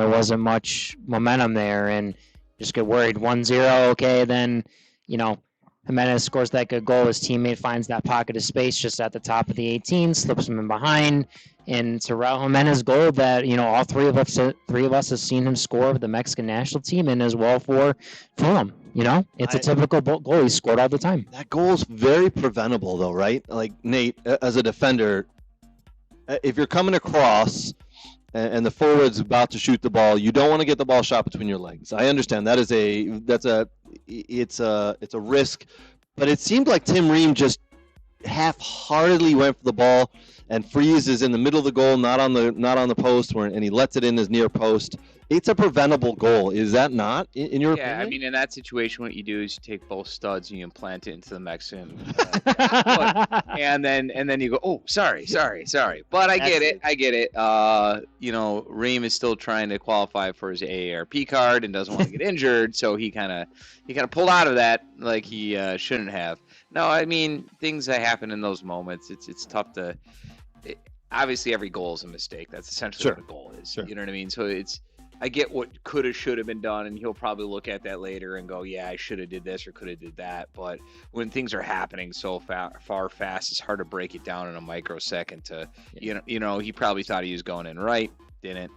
there wasn't much momentum there, and just get worried. 1-0, okay, then, Jimenez scores that good goal. His teammate finds that pocket of space just at the top of the 18, slips him in behind, and it's a Raul Jimenez goal that, all three of us have seen him score with the Mexican national team and as well for Fulham. It's a typical goal. He's scored all the time. That goal's very preventable, though, right? Like, Nate, as a defender, if you're coming across and the forward's about to shoot the ball, you don't want to get the ball shot between your legs. I understand it's a risk, but it seemed like Tim Ream just half-heartedly went for the ball, and Freeze is in the middle of the goal, not on the post, and he lets it in his near post. It's a preventable goal, is that not? In your opinion? Yeah, I mean, in that situation, what you do is you take both studs and you implant it into the Mexican, and then you go, oh, sorry. But I get it. Ream is still trying to qualify for his AARP card and doesn't want to get injured, so he kind of pulled out of that like he shouldn't have. No, I mean, things that happen in those moments, it's tough to. Obviously, every goal is a mistake. That's essentially what a goal is. Sure. You know what I mean? So I get what should have been done, and he'll probably look at that later and go, yeah, I should have did this or could have did that. But when things are happening so far fast, it's hard to break it down in a microsecond to, he probably thought he was going in right, didn't.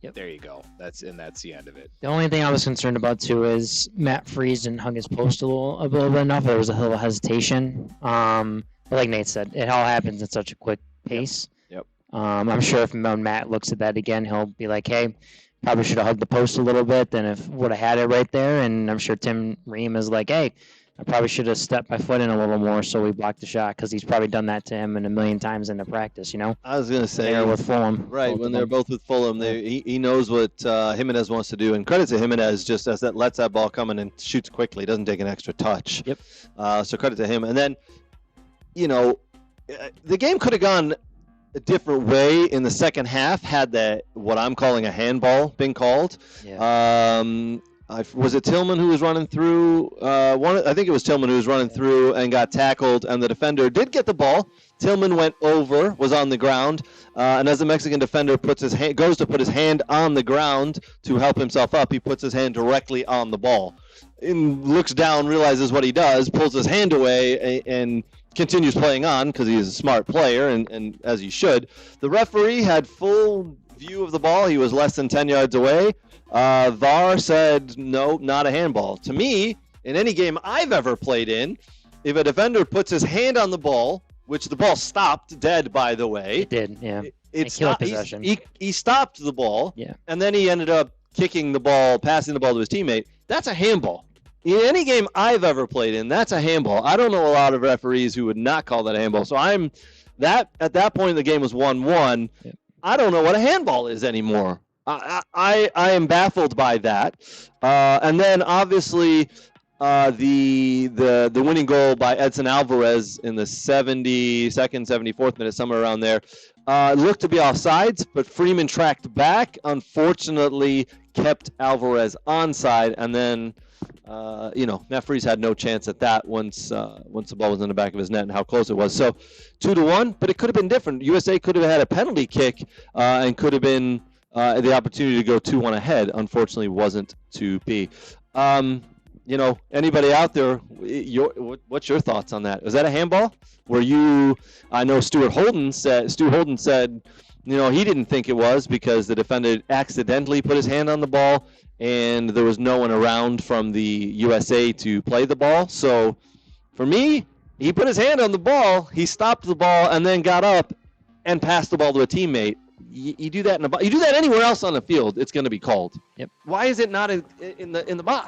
Yep. There you go. That's the end of it. The only thing I was concerned about, too, is Matt Freese didn't hug his post a little bit enough. There was a little hesitation. But like Nate said, it all happens at such a quick pace. Yep. I'm sure if Matt looks at that again, he'll be like, hey, probably should have hugged the post a little bit than if would have had it right there. And I'm sure Tim Ream is like, hey, I probably should have stepped my foot in a little more so we blocked the shot, because he's probably done that to him a million times in the practice, I was going to say. They're with Fulham. Right, when they're both with Fulham, he knows what Jimenez wants to do. And credit to Jimenez just as that lets that ball come in and shoots quickly. Doesn't take an extra touch. Yep. So credit to him. And then, the game could have gone a different way in the second half had that what I'm calling a handball been called. Yeah. Was it Tillman who was running through? I think it was Tillman who was running through and got tackled, and the defender did get the ball. Tillman went over, was on the ground, and as the Mexican defender goes to put his hand on the ground to help himself up, he puts his hand directly on the ball. And looks down, realizes what he does, pulls his hand away, and continues playing on because he's a smart player, and as he should. The referee had full view of the ball. He was less than 10 yards away. VAR said, no, not a handball. To me, in any game I've ever played in, if a defender puts his hand on the ball, which the ball stopped dead, by the way. It did, yeah. It killed possession. He stopped the ball, yeah, and then he ended up kicking the ball, passing the ball to his teammate. That's a handball. In any game I've ever played in, that's a handball. I don't know a lot of referees who would not call that a handball. So at that point the game was 1-1. Yeah. I don't know what a handball is anymore. I am baffled by that. And then obviously the winning goal by Edson Alvarez in the 72nd, 74th minute, somewhere around there, looked to be offsides, but Freeman tracked back, unfortunately kept Alvarez onside, and then Matt Freese had no chance at that once the ball was in the back of his net and how close it was. So 2-1, but it could have been different. USA could have had a penalty kick and could have been the opportunity to go 2-1 ahead. Unfortunately, wasn't to be. Anybody out there, what's your thoughts on that? Was that a handball? I know Stu Holden said, he didn't think it was because the defender accidentally put his hand on the ball and there was no one around from the USA to play the ball. So for me, he put his hand on the ball, he stopped the ball, and then got up and passed the ball to a teammate. You do that you do that anywhere else on the field, it's going to be called. Yep. Why is it not in the box?